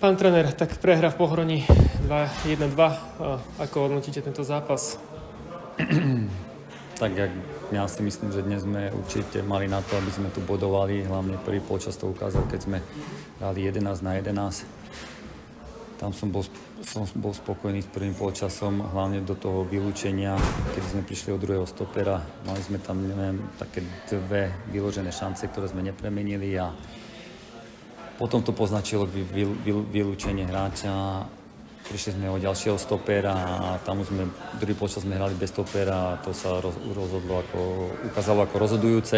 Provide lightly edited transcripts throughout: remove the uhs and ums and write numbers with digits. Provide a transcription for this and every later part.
Pán tréner, tak prehra v Pohroni 1-2. Ako hodnotíte tento zápas? Tak ja si myslím, že dnes sme určite mali na to, aby sme tu bodovali. Hlavne prvý polčas to ukázal, keď sme hrali 11-11. Tam som bol spokojný s prvým polčasom, hlavne do toho vylúčenia, keď sme prišli od druhého stopera. Mali sme tam, neviem, také dve vyložené šance, ktoré sme nepremenili a potom to poznačilo vylúčenie hráča. Prišli sme od ďalšieho stopera a tam už druhý polčas sme hrali bez stopera a to sa ukázalo ako rozhodujúce,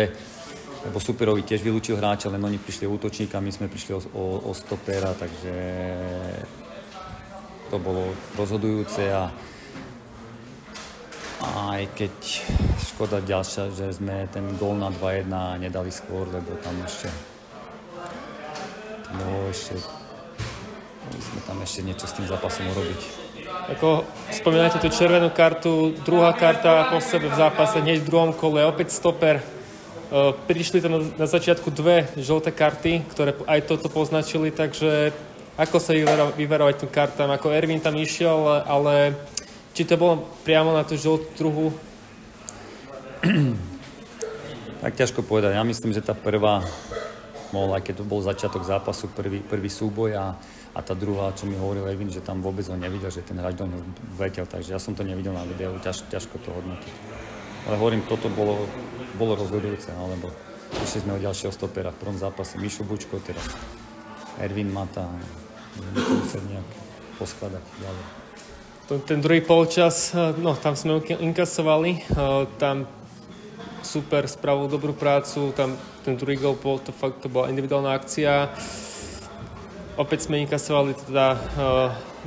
lebo superovi tiež vylúčil hráča, len oni prišli o útočníka, my sme prišli o stopera, takže to bolo rozhodujúce a aj keď škoda ďalšia, že sme ten gól na 2-1 nedali skôr, lebo tam ešte sme tam ešte niečo s tým zápasom urobiť. Ako spomínate tú červenú kartu, druhá karta po sebe v zápase, hneď v druhom kole, opäť stoper. Prišli tam na začiatku dve žlté karty, ktoré aj toto poznačili, takže ako sa vyverovať tým kartám? Ako Ervin tam išiel, ale či to bolo priamo na tú žltú druhú? Tak ťažko povedať. Ja myslím, že tá prvá aj keď to bol začiatok zápasu, prvý súboj a tá druhá, čo mi hovoril Ervin, že tam vôbec ho nevidel, že ten hráč do neho vletel, takže ja som to nevidel na videu, ťažko to hodnotiť. Ale hovorím, toto bolo rozhodujúce, alebo prišli sme od ďalšieho stopera v prvom zápase Mišo Bučko, teraz Ervin Mata, musíme sa nejak poskladať ďalej. Ten druhý polčas, no tam sme inkasovali, tam super, spravil dobrú prácu, tam ten druhý gól to bola individuálna akcia. Opäť sme inkasovali teda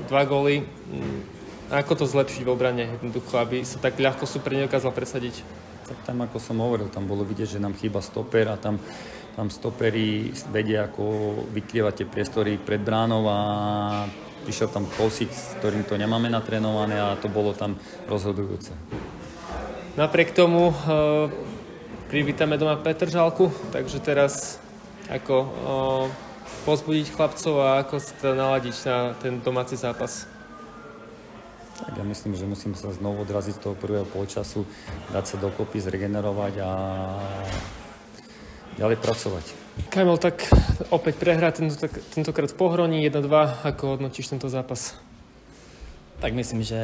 2 góly. Ako to zlepšiť v obrane jednoducho, aby sa tak ľahko super nedokázal presadiť? Tak tam, ako som hovoril, tam bolo vidieť, že nám chýba stoper a tam stoperi vedia, ako vyklievať tie priestory pred bránou a prišiel tam Kosic, s ktorým to nemáme natrénované a to bolo tam rozhodujúce. Napriek tomu privítame doma Petržalku, takže teraz ako pozbudiť chlapcov a ako sa naladiť na ten domáci zápas? Tak ja myslím, že musím sa znovu odraziť z toho prvého polčasu, dať sa dokopy, zregenerovať a ďalej pracovať. Kamil, tak opäť prehrať tentokrát v Pohroni 1-2, ako hodnotíš tento zápas? Tak myslím, že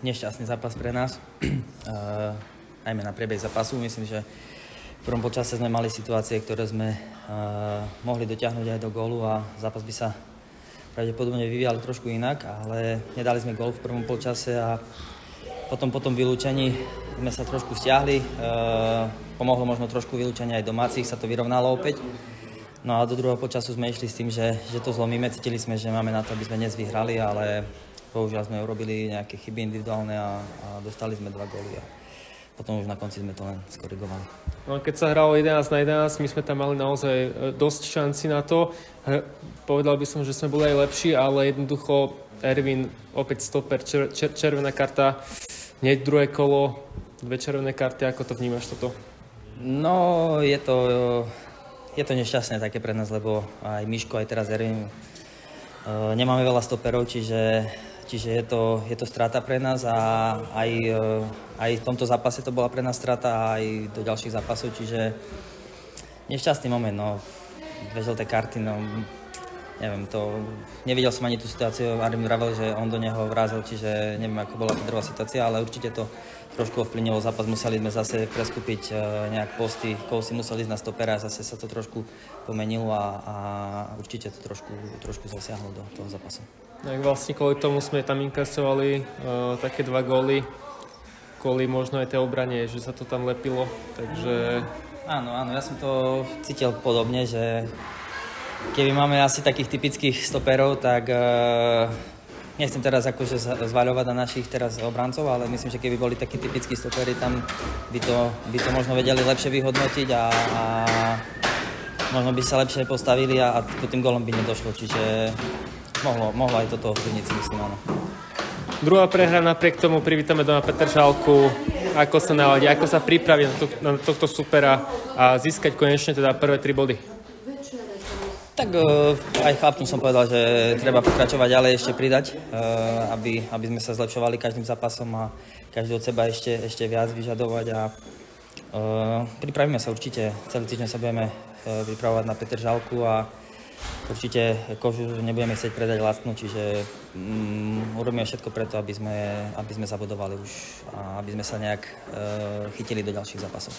nešťastný zápas pre nás. Najmä na priebeh zápasu. Myslím, že v prvom počase sme mali situácie, ktoré sme mohli dotiahnuť aj do gólu a zápas by sa pravdepodobne vyvíjal trošku inak, ale nedali sme gól v prvom počase a potom po tom vylúčení sme sa trošku stiahli. Pomohlo možno trošku vylúčenie aj domácich, sa to vyrovnalo opäť. No a do druhého počasu sme išli s tým, že to zlomíme. Cítili sme, že máme na to, aby sme dnes vyhrali, ale bohužiaľ sme urobili nejaké chyby individuálne a dostali sme 2 góly. Potom už na konci sme to len skorigovali. No, keď sa hralo 11-11, my sme tam mali naozaj dosť šanci na to. Povedal by som, že sme boli aj lepší, ale jednoducho Ervin, opäť stoper, červená karta, hneď druhé kolo, 2 červené karty. Ako to vnímaš toto? No, je to nešťastné také pre nás, lebo aj Miško, aj teraz Ervin nemáme veľa stoperov, čiže je to strata pre nás a aj v tomto zápase to bola pre nás strata aj do ďalších zápasov, čiže nešťastný moment, no, 2 žlté karty, no, neviem, nevidel som ani tú situáciu, Armin vravel, že on do neho vrazil, čiže neviem, ako bola tá druhá situácia, ale určite to trošku ovplyvnilo zápas, museli sme zase preskúpiť nejak posty, Kousy museli ísť na stopera, zase sa to trošku pomenilo a určite to trošku zasiahlo do toho zápasu. Tak vlastne kvôli tomu sme tam inkasovali také 2 góly, kvôli možno aj tej obrane, že sa to tam lepilo, takže... Áno, ja som to cítil podobne, že keby máme asi takých typických stoperov, tak nechcem teraz akože zvaľovať na našich teraz obrancov, ale myslím, že keby boli takí typickí stoperi, tam by to možno vedeli lepšie vyhodnotiť a možno by sa lepšie postavili a tým gólom by nedošlo, čiže mohlo aj toto ovplyvniť, myslím, áno. Druhá prehra, napriek tomu privítame doma Petržalku. Ako sa naladí, ako sa pripraví na tohto supera a získať konečne teda prvé 3 body? Tak aj chlapcom som povedal, že treba pokračovať ďalej, ešte pridať, aby sme sa zlepšovali každým zápasom a každý od seba ešte viac vyžadovať a pripravíme sa určite. Celý týždeň sa budeme pripravovať na Petržalku a určite kožu nebudeme chcieť predať lacnú, čiže urobíme všetko preto, aby sme zabodovali už a aby sme sa nejak chytili do ďalších zápasov.